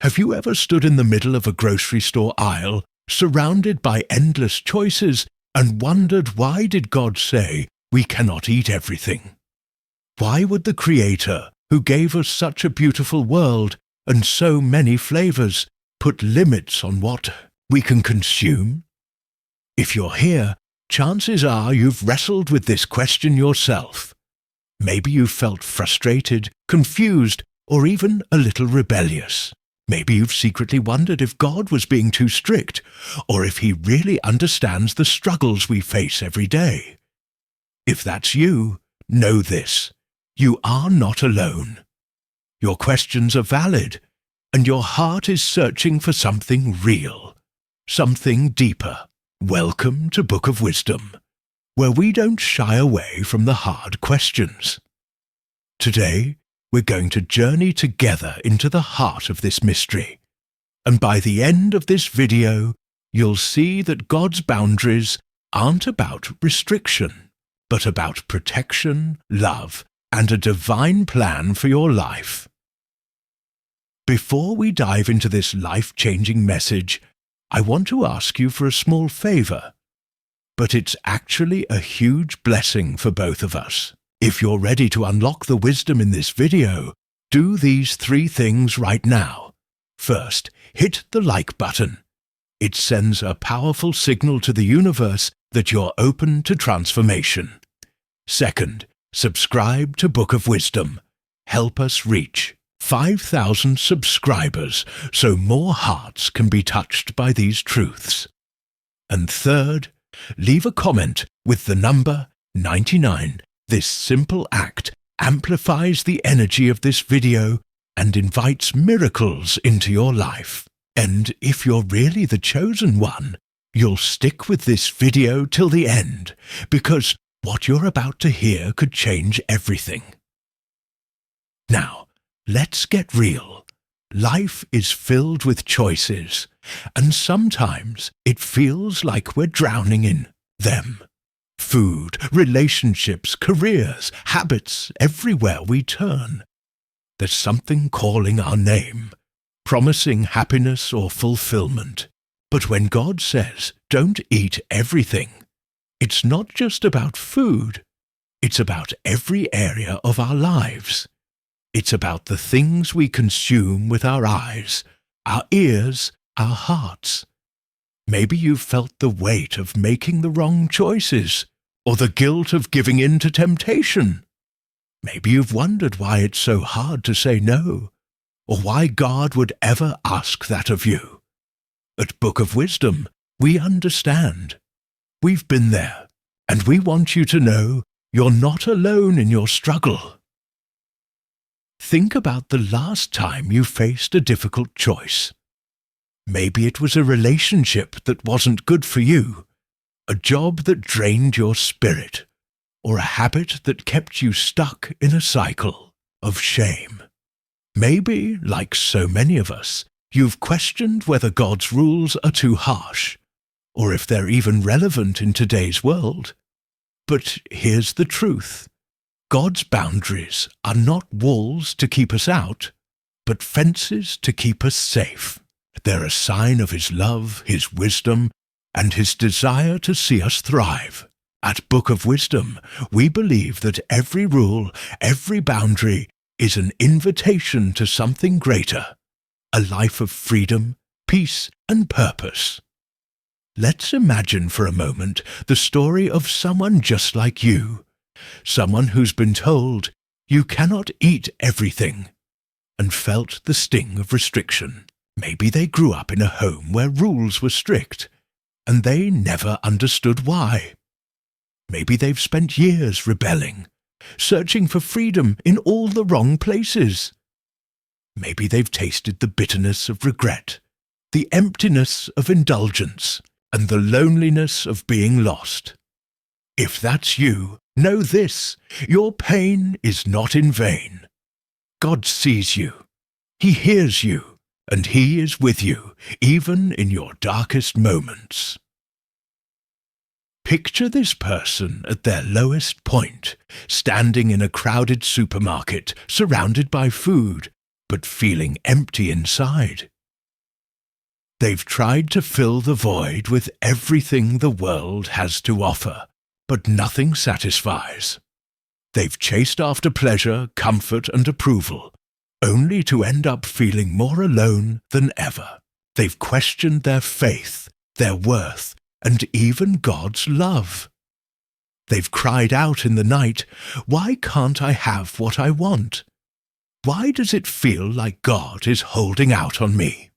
Have you ever stood in the middle of a grocery store aisle, surrounded by endless choices, and wondered why did God say we cannot eat everything? Why would the Creator, who gave us such a beautiful world and so many flavors, put limits on what we can consume? If you're here, chances are you've wrestled with this question yourself. Maybe you've felt frustrated, confused, or even a little rebellious. Maybe you've secretly wondered if God was being too strict, or if He really understands the struggles we face every day. If that's you, know this: you are not alone. Your questions are valid, and your heart is searching for something real, something deeper. Welcome to Book of Wisdom, where we don't shy away from the hard questions. Today, we're going to journey together into the heart of this mystery, and by the end of this video, you'll see that God's boundaries aren't about restriction, but about protection, love, and a divine plan for your life. Before we dive into this life-changing message, I want to ask you for a small favor, but it's actually a huge blessing for both of us. If you're ready to unlock the wisdom in this video, do these 3 things right now. First, hit the like button. It sends a powerful signal to the universe that you're open to transformation. Second, subscribe to Book of Wisdom. Help us reach 5,000 subscribers so more hearts can be touched by these truths. And third, leave a comment with the number 99. This simple act amplifies the energy of this video and invites miracles into your life. And if you're really the chosen one, you'll stick with this video till the end, because what you're about to hear could change everything. Now, let's get real. Life is filled with choices, and sometimes it feels like we're drowning in them. Food, relationships, careers, habits, everywhere we turn. There's something calling our name, promising happiness or fulfillment. But when God says, don't eat everything, it's not just about food. It's about every area of our lives. It's about the things we consume with our eyes, our ears, our hearts. Maybe you've felt the weight of making the wrong choices, or the guilt of giving in to temptation. Maybe you've wondered why it's so hard to say no, or why God would ever ask that of you. At Book of Wisdom, we understand. We've been there, and we want you to know you're not alone in your struggle. Think about the last time you faced a difficult choice. Maybe it was a relationship that wasn't good for you, a job that drained your spirit, or a habit that kept you stuck in a cycle of shame. Maybe, like so many of us, you've questioned whether God's rules are too harsh, or if they're even relevant in today's world. But here's the truth. God's boundaries are not walls to keep us out, but fences to keep us safe. They're a sign of His love, His wisdom, and His desire to see us thrive. At Book of Wisdom, we believe that every rule, every boundary, is an invitation to something greater, a life of freedom, peace, and purpose. Let's imagine for a moment the story of someone just like you, someone who's been told, you cannot eat everything, and felt the sting of restriction. Maybe they grew up in a home where rules were strict, and they never understood why. Maybe they've spent years rebelling, searching for freedom in all the wrong places. Maybe they've tasted the bitterness of regret, the emptiness of indulgence, and the loneliness of being lost. If that's you, know this: your pain is not in vain. God sees you, He hears you, and He is with you, even in your darkest moments. Picture this person at their lowest point, standing in a crowded supermarket, surrounded by food, but feeling empty inside. They've tried to fill the void with everything the world has to offer, but nothing satisfies. They've chased after pleasure, comfort, and approval, only to end up feeling more alone than ever. They've questioned their faith, their worth, and even God's love. They've cried out in the night, "Why can't I have what I want? Why does it feel like God is holding out on me?"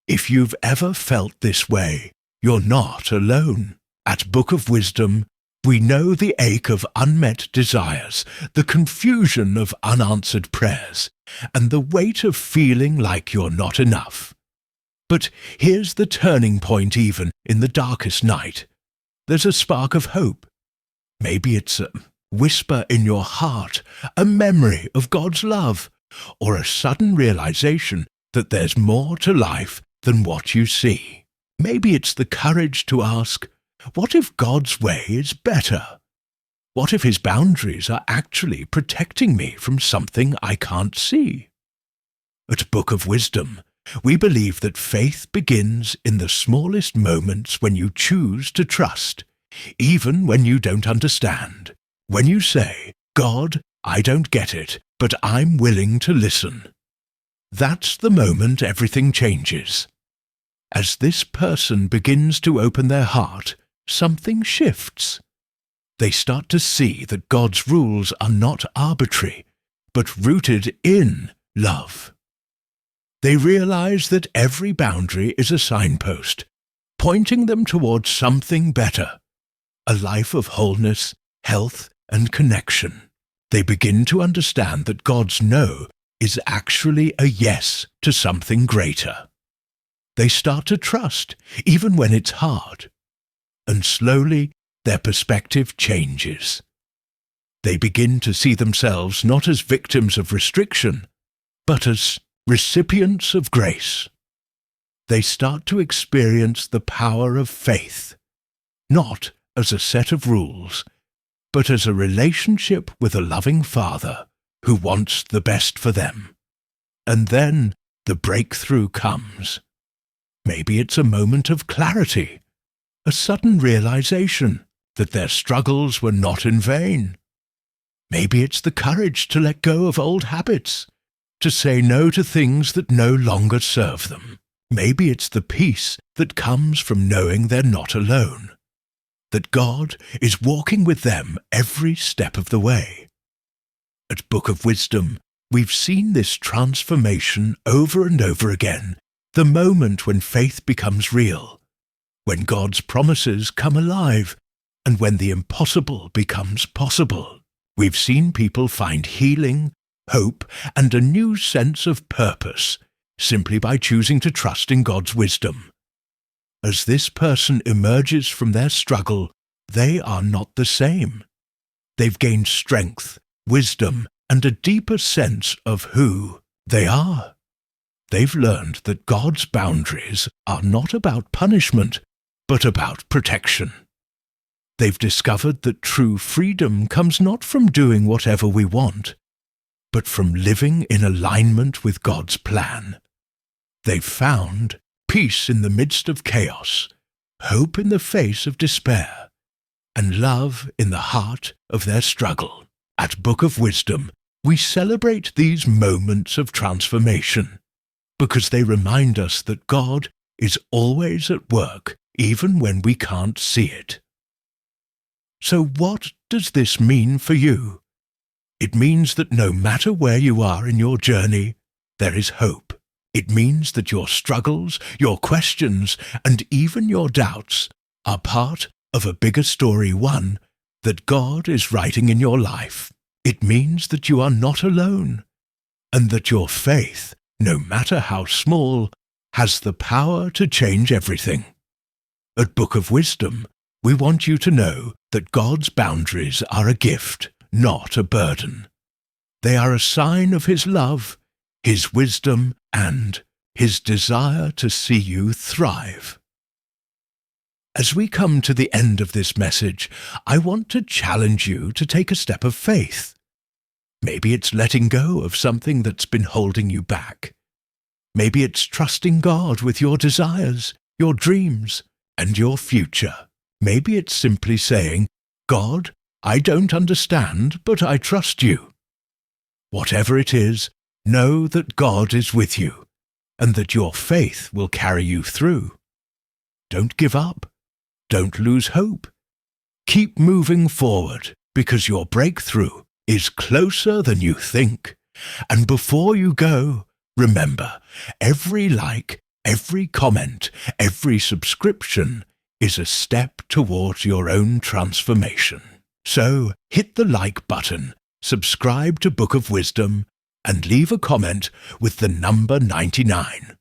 If you've ever felt this way, you're not alone. At Book of Wisdom, we know the ache of unmet desires, the confusion of unanswered prayers, and the weight of feeling like you're not enough. But here's the turning point even in the darkest night. There's a spark of hope. Maybe it's a whisper in your heart, a memory of God's love, or a sudden realization that there's more to life than what you see. Maybe it's the courage to ask, what if God's way is better? What if His boundaries are actually protecting me from something I can't see? At Book of Wisdom, we believe that faith begins in the smallest moments when you choose to trust, even when you don't understand. When you say, "God, I don't get it, but I'm willing to listen." That's the moment everything changes. As this person begins to open their heart, something shifts. They start to see that God's rules are not arbitrary, but rooted in love. They realize that every boundary is a signpost, pointing them towards something better, a life of wholeness, health, and connection. They begin to understand that God's no is actually a yes to something greater. They start to trust, even when it's hard. And slowly, their perspective changes. They begin to see themselves not as victims of restriction, but as recipients of grace. They start to experience the power of faith, not as a set of rules, but as a relationship with a loving Father who wants the best for them. And then the breakthrough comes. Maybe it's a moment of clarity, a sudden realization that their struggles were not in vain. Maybe it's the courage to let go of old habits, to say no to things that no longer serve them. Maybe it's the peace that comes from knowing they're not alone, that God is walking with them every step of the way. At Book of Wisdom, we've seen this transformation over and over again, the moment when faith becomes real, when God's promises come alive, and when the impossible becomes possible. We've seen people find healing, hope, and a new sense of purpose simply by choosing to trust in God's wisdom. As this person emerges from their struggle, they are not the same. They've gained strength, wisdom, and a deeper sense of who they are. They've learned that God's boundaries are not about punishment, but about protection. They've discovered that true freedom comes not from doing whatever we want, but from living in alignment with God's plan. They've found peace in the midst of chaos, hope in the face of despair, and love in the heart of their struggle. At Book of Wisdom, we celebrate these moments of transformation, because they remind us that God is always at work, even when we can't see it. So what does this mean for you? It means that no matter where you are in your journey, there is hope. It means that your struggles, your questions, and even your doubts are part of a bigger story, one that God is writing in your life. It means that you are not alone, and that your faith, no matter how small, has the power to change everything. At Book of Wisdom, we want you to know that God's boundaries are a gift, not a burden. They are a sign of His love, His wisdom, and His desire to see you thrive. As we come to the end of this message, I want to challenge you to take a step of faith. Maybe it's letting go of something that's been holding you back. Maybe it's trusting God with your desires, your dreams, and your future. Maybe it's simply saying, God, I don't understand, but I trust you. Whatever it is, know that God is with you, and that your faith will carry you through. Don't give up. Don't lose hope. Keep moving forward, because your breakthrough is closer than you think. And before you go, remember, every like, every comment, every subscription is a step towards your own transformation. So, hit the like button, subscribe to Book of Wisdom, and leave a comment with the number 99.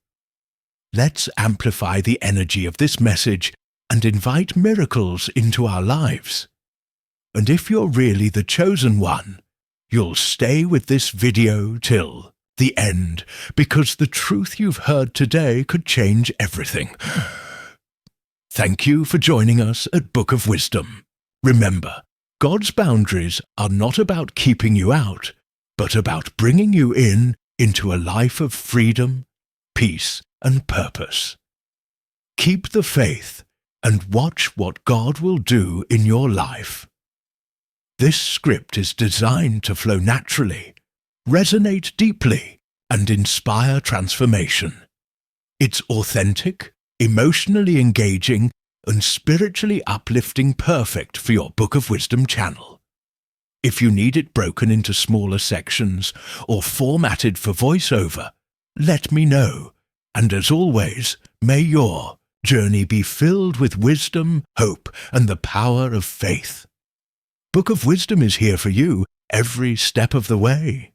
Let's amplify the energy of this message and invite miracles into our lives. And if you're really the chosen one, you'll stay with this video till the end, because the truth you've heard today could change everything. Thank you for joining us at Book of Wisdom. Remember, God's boundaries are not about keeping you out, but about bringing you into a life of freedom, peace, and purpose. Keep the faith and watch what God will do in your life. This script is designed to flow naturally, resonate deeply, and inspire transformation. It's authentic, emotionally engaging, and spiritually uplifting, perfect for your Book of Wisdom channel. If you need it broken into smaller sections or formatted for voiceover, let me know. And as always, may your journey be filled with wisdom, hope, and the power of faith. Book of Wisdom is here for you every step of the way.